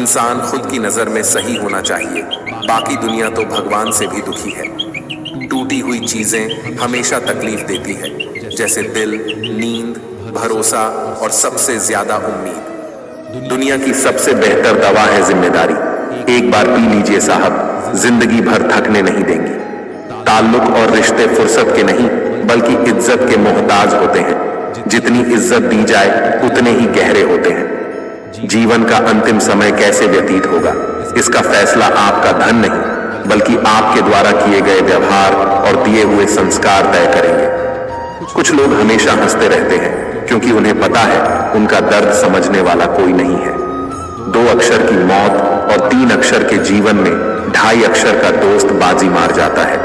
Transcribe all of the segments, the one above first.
इंसान खुद की नजर में सही होना चाहिए, बाकी दुनिया तो भगवान से भी दुखी है। टूटी हुई चीजें हमेशा तकलीफ देती है, जैसे दिल, नींद, भरोसा और सबसे ज्यादा उम्मीद। दुनिया की सबसे बेहतर दवा है जिम्मेदारी। एक बार पी लीजिए साहब, जिंदगी भर थकने नहीं देंगी। ताल्लुक और रिश्ते फुर्सत के नहीं बल्कि इज्जत के मोहताज होते हैं। जितनी इज्जत दी जाए उतने ही गहरे होते हैं। जीवन का अंतिम समय कैसे व्यतीत होगा, इसका फैसला आपका धन नहीं बल्कि आपके द्वारा किए गए व्यवहार और दिए हुए संस्कार तय करेंगे। कुछ लोग हमेशा हंसते रहते हैं क्योंकि उन्हें पता है उनका दर्द समझने वाला कोई नहीं है। 2 अक्षर की मौत और 3 अक्षर के जीवन में 2.5 अक्षर का दोस्त बाजी मार जाता है।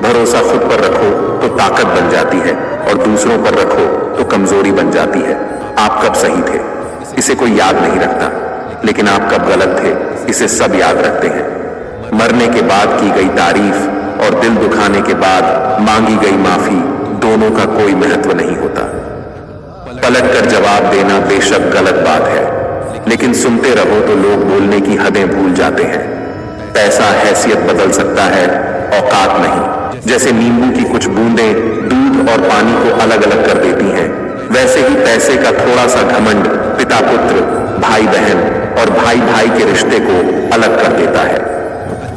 भरोसा खुद पर रखो तो ताकत बन जाती है और दूसरों पर रखो तो कमजोरी बन जाती है। आप कब सही थे इसे कोई याद नहीं रखता, लेकिन आप कब गलत थे इसे सब याद रखते हैं। मरने के बाद की गई तारीफ और दिल दुखाने के बाद मांगी गई माफी, दोनों का कोई महत्व नहीं होता। पलट कर जवाब देना बेशक गलत बात है, लेकिन सुनते रहो तो लोग बोलने की हदें भूल जाते हैं। पैसा हैसियत बदल सकता है, औकात नहीं। जैसे नींबू की कुछ बूंदें दूध और पानी को अलग अलग कर देती हैं, वैसे ही पैसे का थोड़ा सा घमंड पिता पुत्र, भाई बहन और भाई भाई के रिश्ते को अलग कर देता है।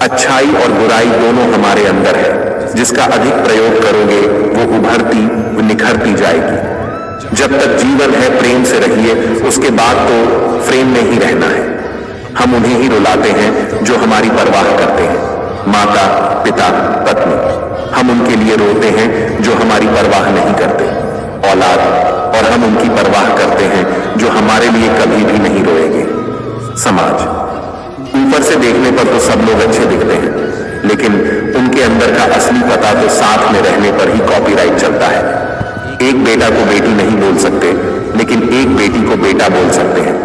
अच्छाई और बुराई दोनों हमारे अंदर है, जिसका अधिक प्रयोग करोगे वो उभरती वो निखरती जाएगी। जब तक जीवन है प्रेम से रहिए, उसके बाद तो फ्रेम में ही रहना है। हम उन्हें ही रुलाते हैं जो हमारी परवाह करते हैं, माता पिता पत्नी। हम उनके लिए रोते हैं जो हमारी परवाह नहीं करते, औलाद। और हम उनकी परवाह करते हैं जो हमारे लिए कभी भी नहीं रोएंगे, समाज। ऊपर से देखने पर तो सब लोग अच्छे दिखते हैं, लेकिन उनके अंदर का असली पता तो साथ में रहने पर ही कॉपीराइट चलता है। एक बेटा को बेटी नहीं बोल सकते, लेकिन एक बेटी को बेटा बोल सकते हैं।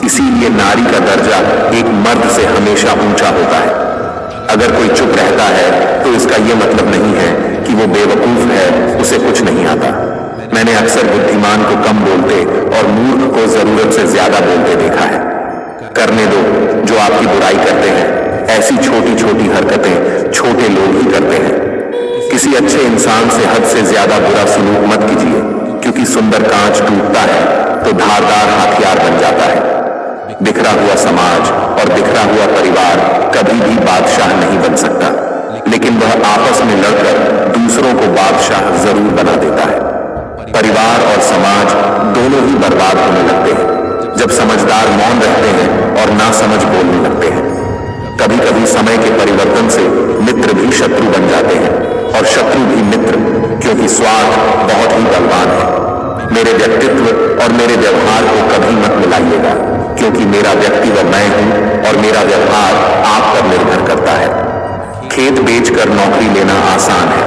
इसीलिए नारी का दर्जा एक मर्द से हमेशा ऊंचा होता है। अगर कोई चुप रहता है तो इसका यह मतलब नहीं है कि वो बेवकूफ है, उसे कुछ नहीं आता। मैंने अक्सर बुद्धिमान को कम बोलते और मूर्ख को जरूरत से ज्यादा बोलते देखा है। करने दो जो आपकी बुराई करते हैं। ऐसी छोटी छोटी हरकतें छोटे लोग ही करते हैं। किसी अच्छे इंसान से हद से ज्यादा बुरा सलूक मत कीजिए, क्योंकि सुंदर कांच टूटता है तो धारदार हथियार बन जाता है। बिखरा हुआ समाज और बिखरा हुआ परिवार कभी भी बादशाह नहीं बन सकता, लेकिन वह आपस में लड़कर दूसरों को बादशाह जरूर बना देता है। परिवार और समाज दोनों ही बर्बाद होने लगते हैं जब समझदार मौन रहते हैं और नासमझ बोलने लगते हैं। कभी कभी समय के परिवर्तन से मित्र भी शत्रु बन जाते हैं और शत्रु भी मित्र, क्योंकि स्वार्थ बहुत ही बलवान है। मेरे व्यक्तित्व और मेरे व्यवहार को कभी मत मिलाइएगा, क्योंकि मेरा व्यक्तित्व मैं हूं और मेरा व्यवहार आप पर निर्भर करता है। खेत बेचकर नौकरी लेना आसान है,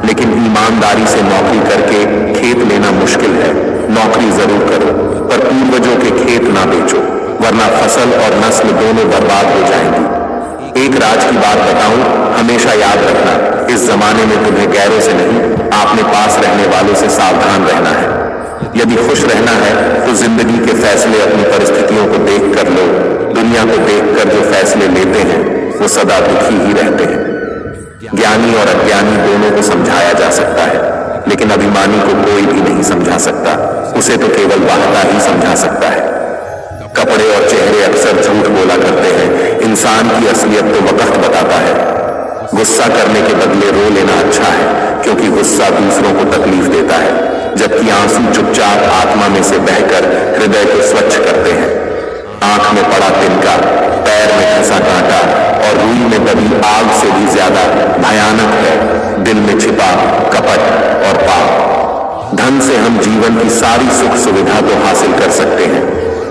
लेकिन ईमानदारी से नौकरी करके खेत लेना मुश्किल है। नौकरी जरूर करो, पर पूर्वजों के खेत ना बेचो, वरना फसल और नस्ल दोनों बर्बाद हो जाएंगी। एक राज की बात बताऊं, हमेशा याद रखना, इस जमाने में तुम्हें गैरों से नहीं, अपने पास रहने वालों से सावधान रहना है। यदि खुश रहना है तो जिंदगी के फैसले अपनी परिस्थितियों को देख कर लो। दुनिया को देखकर जो फैसले लेते हैं वो सदा दुखी ही रहते हैं। ज्ञानी और अज्ञानी दोनों को समझाया जा सकता है, लेकिन अभिमानी को कोई भी नहीं समझा सकता। उसे तो केवल वाहता ही समझा सकता है। कपड़े और चेहरे अक्सर झूठ बोला करते हैं, इंसान की असलियत तो वक्त बताता है। गुस्सा करने के बदले रो लेना अच्छा है, क्योंकि गुस्सा दूसरों को तकलीफ देता है, जबकि आंसू चुपचाप आत्मा में से बहकर हृदय को स्वच्छ करते हैं। आंख में पड़ा तिनका, पैर में फंसा कांटा और रूई में दबी आग से भी ज्यादा भयानक है दिल में छिपा कपट और पाप। धन से हम जीवन की सारी सुख सुविधा तो हासिल कर सकते हैं,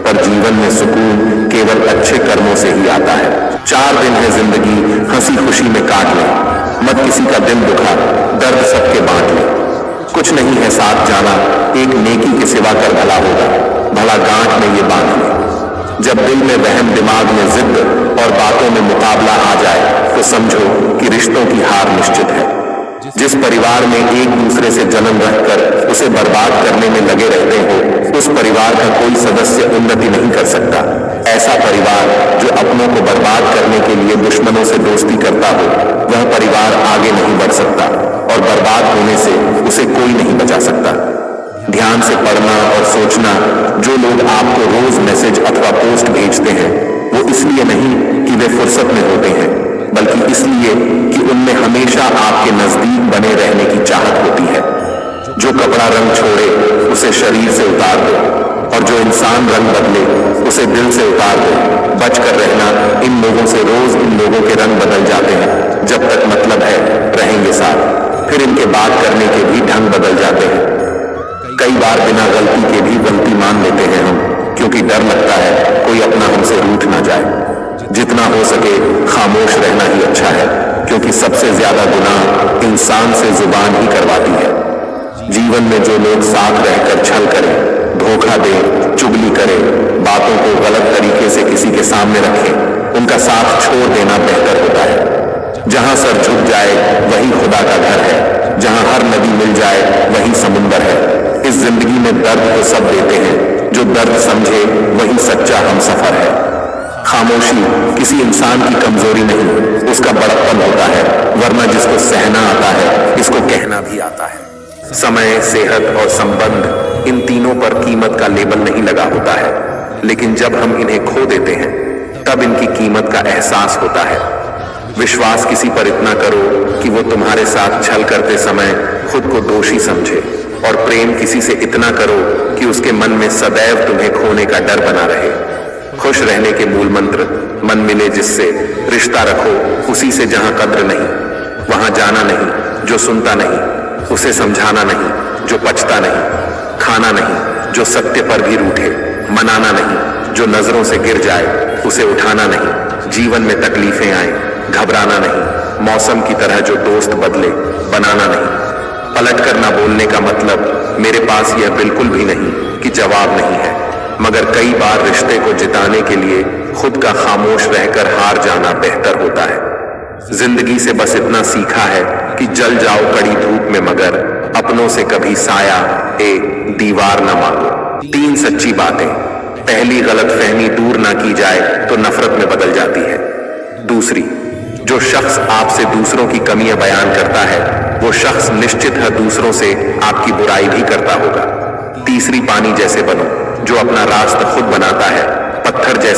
पर जीवन में सुकून केवल अच्छे कर्मों से ही आता है। 4 दिन है जिंदगी, हंसी खुशी में काट ले, मत किसी का दिल दुखा, दर्द सबके बांट ले। कुछ नहीं है साथ जाना, एक नेकी के सिवा कर भला होगा, भला गांठ में ये बांध ले। जब दिल में वहम, दिमाग में जिद और बातों में मुकाबला आ जाए तो समझो कि रिश्तों की हार निश्चित है। जिस परिवार में एक दूसरे से जलन रखकर उसे बर्बाद करने में लगे रहते हो, उस परिवार का कोई सदस्य उन्नति नहीं कर सकता। ऐसा परिवार जो अपनों को बर्बाद करने के लिए दुश्मनों से दोस्ती करता हो, वह परिवार आगे नहीं बढ़ सकता और बर्बाद होने से उसे कोई नहीं बचा सकता। ध्यान से पढ़ना और सोचना, जो लोग आपको रोज मैसेज अथवा पोस्ट भेजते हैं, वो इसलिए नहीं कि वे फुर्सत में होते हैं, बल्कि इसलिए कि उनमें हमेशा आपके नजदीक बने रहने की चाहत होती है। जो कपड़ा रंग छोड़े उसे शरीर से उतार दो, और जो इंसान रंग बदले उसे दिल से उतार दो। बचकर रहना, इन लोगों से रोज इन लोगों के रंग बदल जाते हैं। जब तक मतलब है रहेंगे साथ, फिर इनके बात करने के भी ढंग बदल जाते हैं। कई बार बिना गलती के भी गलती मान लेते हैं हम, क्योंकि डर लगता है कोई अपना हमसे रूठ ना जाए। जितना हो सके खामोश रहना ही अच्छा है, क्योंकि सबसे ज्यादा गुनाह इंसान से जुबान ही करवाती है। जीवन में जो लोग साथ रहकर छल करें, धोखा दें, चुगली करें, बातों को गलत तरीके से किसी के सामने रखें, उनका साथ छोड़ देना बेहतर होता है। जहां सर झुक जाए वही खुदा का घर है, जहां हर नदी मिल जाए वही समुंदर है। इस जिंदगी में दर्द तो सब देते हैं, जो दर्द समझे वही सच्चा हमसफर है। खामोशी किसी इंसान की कमजोरी नहीं, उसका बड़प्पन होता है, वरना जिसको सहना आता है, इसको कहना भी आता है। समय, सेहत और संबंध, इन तीनों पर कीमत का लेबल नहीं लगा होता है, लेकिन जब हम इन्हें खो देते हैं तब इनकी कीमत का एहसास होता है। विश्वास किसी पर इतना करो कि वो तुम्हारे साथ छल करते समय खुद को दोषी समझे, और प्रेम किसी से इतना करो कि उसके मन में सदैव तुम्हें खोने का डर बना रहे। खुश रहने के मूल मंत्र, मन मिले जिससे रिश्ता रखो, उसी से जहां कद्र नहीं, वहां जाना नहीं जो सुनता नहीं, उसे समझाना नहीं जो पचता नहीं, खाना नहीं जो सत्य पर भी रूठे, मनाना नहीं जो नजरों से गिर जाए, उसे उठाना नहीं, जीवन में तकलीफें आए घबराना नहीं, मौसम की तरह जो दोस्त बदले बनाना नहीं। पलट कर ना बोलने का मतलब मेरे पास यह बिल्कुल भी नहीं कि जवाब नहीं है, मगर कई बार रिश्ते को जिताने के लिए खुद का खामोश रहकर हार जाना बेहतर होता है। जिंदगी से बस इतना सीखा है कि जल जाओ कड़ी धूप में, मगर अपनों से कभी साया दीवार न मांगो। 3 सच्ची बातें। पहली, गलतफहमी दूर ना की जाए तो नफरत में बदल जाती है। दूसरी, जो शख्स आपसे दूसरों की कमियां बयान करता है वो शख्स निश्चित है दूसरों से आपकी बुराई भी करता होगा। तीसरी, पानी जैसे बनो, जो अपना रास्ता खुद बनाता है, पत्थर जैसे